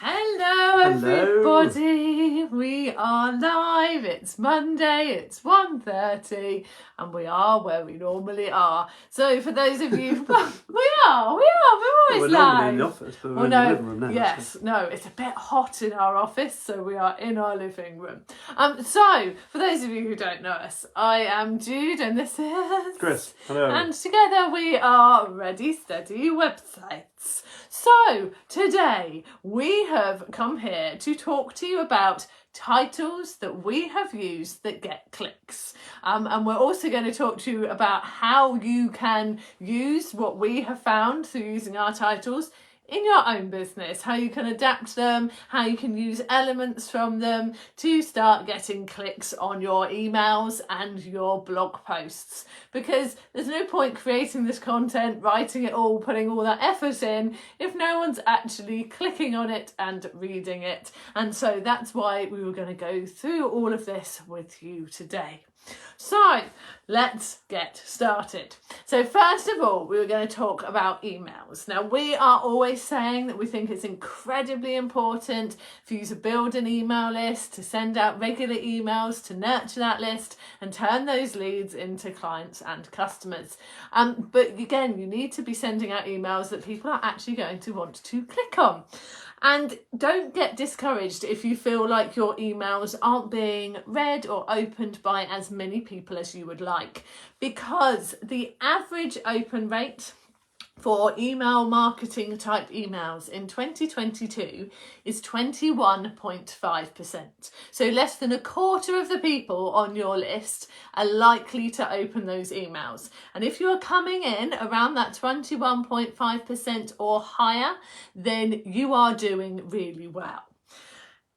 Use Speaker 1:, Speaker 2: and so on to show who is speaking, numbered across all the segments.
Speaker 1: Hello everybody, we are live, it's Monday, it's 1:30 and we are where we normally are. So for those of you, well, we're always
Speaker 2: we're
Speaker 1: live.
Speaker 2: Normally in the office, but we're in the living room now.
Speaker 1: Yes, no, it's a bit hot in our office, so we are in our living room. So for those of you who don't know us, I am Jude and this is
Speaker 2: Chris. Hello.
Speaker 1: And together we are Ready Steady Websites. So today we have come here to talk to you about titles that we have used that get clicks. And we're also going to talk to you about how you can use what we have found through using our titles in your own business, how you can adapt them, how you can use elements from them to start getting clicks on your emails and your blog posts. Because there's no point creating this content, writing it all, putting all that effort in if no one's actually clicking on it and reading it. And so that's why we were going to go through all of this with you today. So let's get started. So first of all, we were going to talk about emails. Now we are always saying that we think it's incredibly important for you to build an email list, to send out regular emails, to nurture that list and turn those leads into clients and customers. But again, you need to be sending out emails that people are actually going to want to click on. And don't get discouraged if you feel like your emails aren't being read or opened by as many people as you would like, because the average open rate for email marketing type emails in 2022 is 21.5%. So less than a quarter of the people on your list are likely to open those emails. And if you are coming in around that 21.5% or higher, then you are doing really well.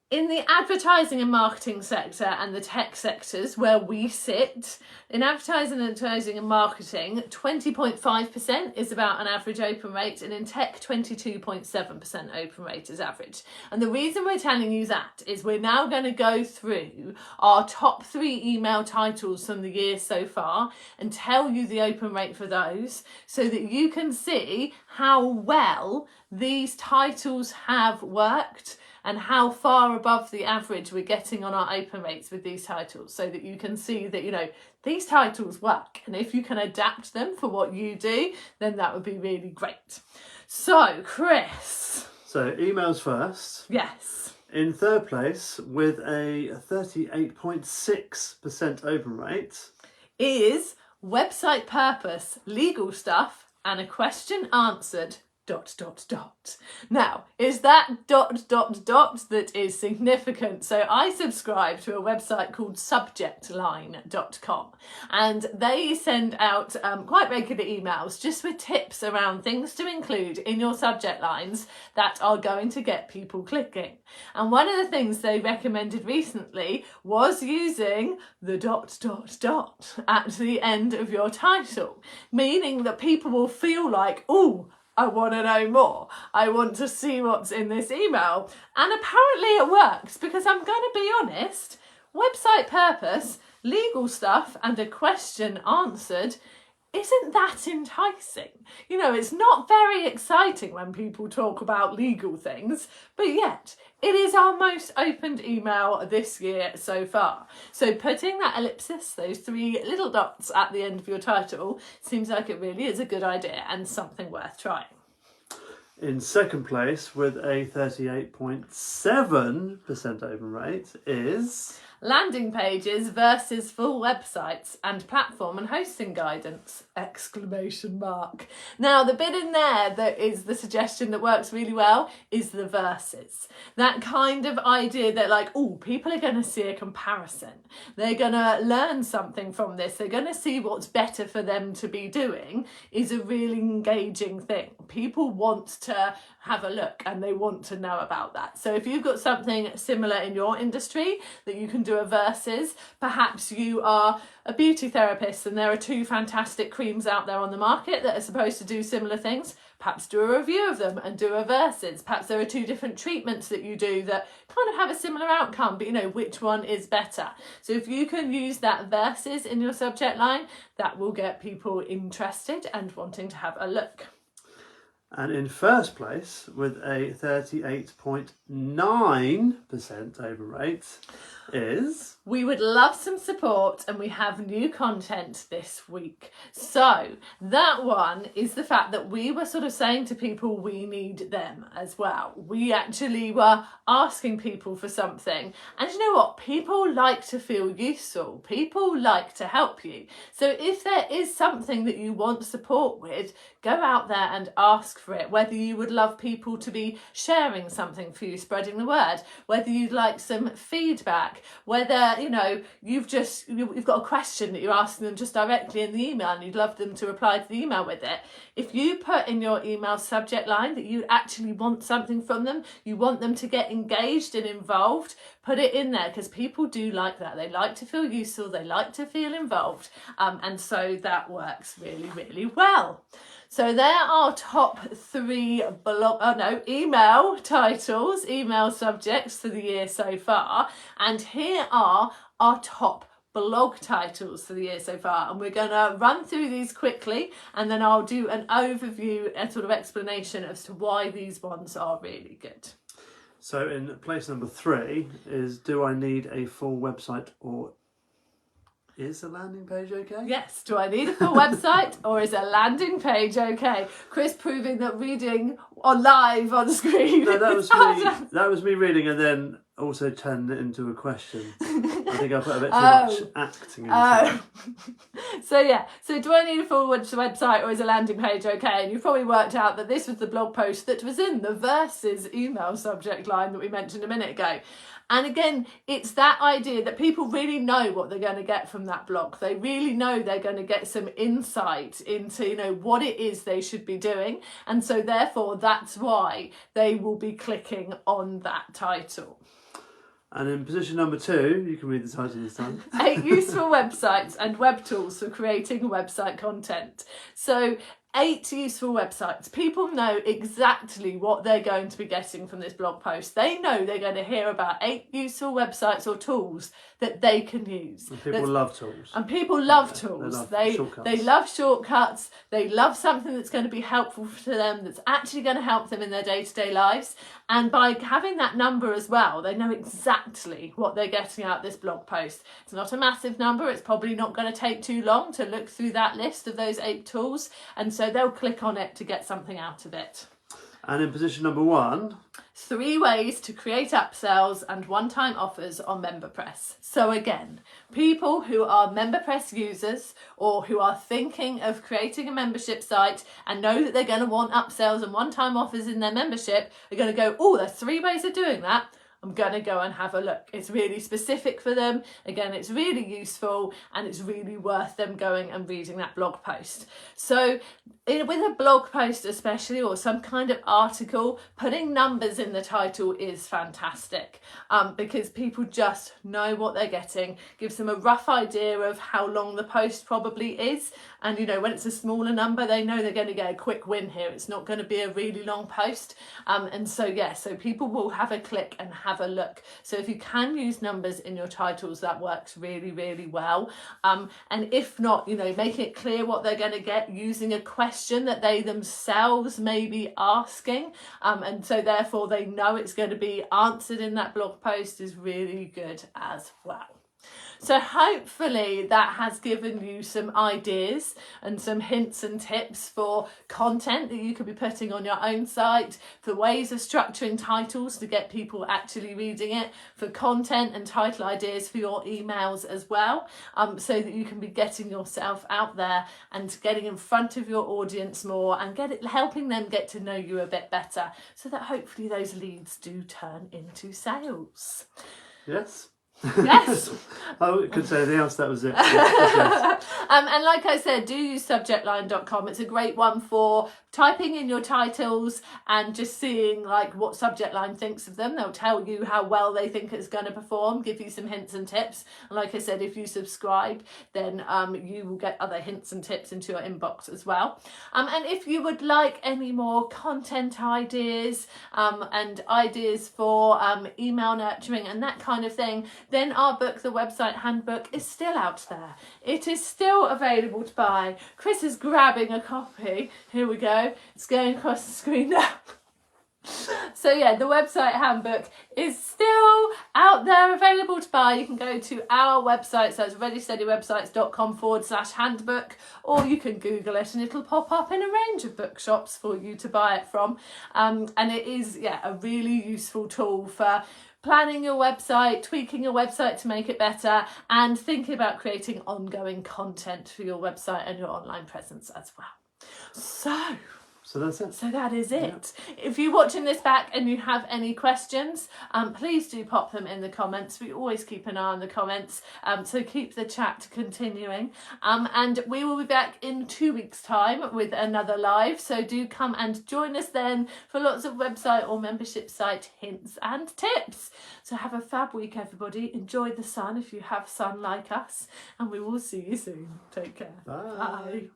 Speaker 1: In the advertising and marketing sector and the tech sectors where we sit, in advertising and marketing, 20.5% is about an average open rate, and in tech, 22.7% open rate is average. And the reason we're telling you that is we're now going to go through our top 3 email titles from the year so far and tell you the open rate for those so that you can see how well these titles have worked and how far above the average we're getting on our open rates with these titles, so that you can see that, you know, these titles work. And if you can adapt them for what you do, then that would be really great. So, Chris.
Speaker 2: So, emails first.
Speaker 1: Yes.
Speaker 2: In third place, with a 38.6% open rate,
Speaker 1: is website purpose, legal stuff, and a question answered ... Now, is that ... that is significant? So I subscribe to a website called subjectline.com, and they send out quite regular emails just with tips around things to include in your subject lines that are going to get people clicking. And one of the things they recommended recently was using the ... at the end of your title, meaning that people will feel like, ooh, I want to know more. I want to see what's in this email. And apparently it works, because I'm going to be honest, website purpose, legal stuff, and a question answered isn't that enticing. You know, it's not very exciting when people talk about legal things, but yet it is our most opened email this year so far. So putting that ellipsis, those 3 little dots at the end of your title, seems like it really is a good idea and something worth trying.
Speaker 2: in second place, with a 38.7% open rate, is
Speaker 1: landing pages versus full websites and platform and hosting guidance, ! Now, the bit in there that is the suggestion that works really well is the versus. That kind of idea that, like, oh, people are going to see a comparison. They're going to learn something from this. They're going to see what's better for them to be doing, is a really engaging thing. People want to have a look and they want to know about that. So if you've got something similar in your industry that you can do a versus, perhaps you are a beauty therapist and there are 2 fantastic creams out there on the market that are supposed to do similar things, perhaps do a review of them and do a versus. Perhaps there are 2 different treatments that you do that kind of have a similar outcome, but you know which one is better. So if you can use that versus in your subject line, that will get people interested and wanting to have a look.
Speaker 2: And in first place, with a 38.9% open rate, is...
Speaker 1: We would love some support, and we have new content this week. So that one is the fact that we were sort of saying to people we need them as well. We actually were asking people for something. And you know what? People like to feel useful. People like to help you. So if there is something that you want support with, go out there and ask for it. Whether you would love people to be sharing something for you, spreading the word, whether you'd like some feedback, whether you've got a question that you're asking them just directly in the email and you'd love them to reply to the email with it. If you put in your email subject line that you actually want something from them, you want them to get engaged and involved, put it in there, because people do like that. They like to feel useful, they like to feel involved, and so that works really, really well. So there are top 3 email titles, email subjects for the year so far. And here are our top blog titles for the year so far. And we're going to run through these quickly, and then I'll do an overview, a sort of explanation as to why these ones are really good.
Speaker 2: So in place number 3 is, do I need a full website, or is a landing page okay?
Speaker 1: Yes, do I need a full website, or is a landing page okay? Chris proving that reading on live on screen.
Speaker 2: No, that was me reading and then also turned it into a question. I think I put a bit too much acting into it.
Speaker 1: So do I need a full website, or is a landing page okay? And you've probably worked out that this was the blog post that was in the Versus email subject line that we mentioned a minute ago. And again, it's that idea that people really know what they're going to get from that blog. They really know they're going to get some insight into, what it is they should be doing. And so therefore, that's why they will be clicking on that title.
Speaker 2: And in position number 2, you can read the title this time.
Speaker 1: 8 useful websites and web tools for creating website content. So 8 useful websites. People know exactly what they're going to be getting from this blog post. They know they're going to hear about 8 useful websites or tools that they can use.
Speaker 2: And people love tools.
Speaker 1: And people love tools. They love shortcuts. They love something that's going to be helpful to them, that's actually going to help them in their day-to-day lives. And by having that number as well, they know exactly what they're getting out of this blog post. It's not a massive number. It's probably not going to take too long to look through that list of those 8 tools. And so they'll click on it to get something out of it.
Speaker 2: And in position number 1...
Speaker 1: 3 ways to create upsells and one-time offers on MemberPress. So again, people who are MemberPress users or who are thinking of creating a membership site and know that they're going to want upsells and one-time offers in their membership are going to go, oh, there's 3 ways of doing that. I'm going to go and have a look. It's really specific for them. Again, it's really useful, and it's really worth them going and reading that blog post. So with a blog post especially, or some kind of article, putting numbers in the title is fantastic, because people just know what they're getting, gives them a rough idea of how long the post probably is. And when it's a smaller number, they know they're going to get a quick win here. It's not going to be a really long post. And so people will have a click and have a look. So if you can use numbers in your titles, that works really, really well. And if not, making it clear what they're going to get using a question that they themselves may be asking. And so therefore they know it's going to be answered in that blog post is really good as well. So hopefully that has given you some ideas and some hints and tips for content that you could be putting on your own site, for ways of structuring titles to get people actually reading it, for content and title ideas for your emails as well, so that you can be getting yourself out there and getting in front of your audience more and helping them get to know you a bit better, so that hopefully those leads do turn into sales.
Speaker 2: Yes.
Speaker 1: Yes.
Speaker 2: I couldn't say anything else, that was it.
Speaker 1: And like I said, do use subjectline.com. It's a great one for typing in your titles and just seeing what Subjectline thinks of them. They'll tell you how well they think it's going to perform, give you some hints and tips. And like I said, if you subscribe, then you will get other hints and tips into your inbox as well. And if you would like any more content ideas and ideas for email nurturing and that kind of thing, then our book, The Website Handbook, is still out there. It is still available to buy. Chris is grabbing a copy. Here we go. It's going across the screen now. So yeah, the Website Handbook is still out there available to buy. You can go to our website, so it's readysteadywebsites.com/handbook, or you can Google it and it'll pop up in a range of bookshops for you to buy it from. And it is, yeah, a really useful tool for planning your website, tweaking your website to make it better, and thinking about creating ongoing content for your website and your online presence as well.
Speaker 2: So that's it.
Speaker 1: So that is it. If you're watching this back and you have any questions, please do pop them in the comments. We always keep an eye on the comments, so keep the chat continuing. And we will be back in 2 weeks' time with another live. So do come and join us then for lots of website or membership site hints and tips. So have a fab week, everybody. Enjoy the sun if you have sun like us, and we will see you soon. Take care.
Speaker 2: Bye.
Speaker 1: Bye.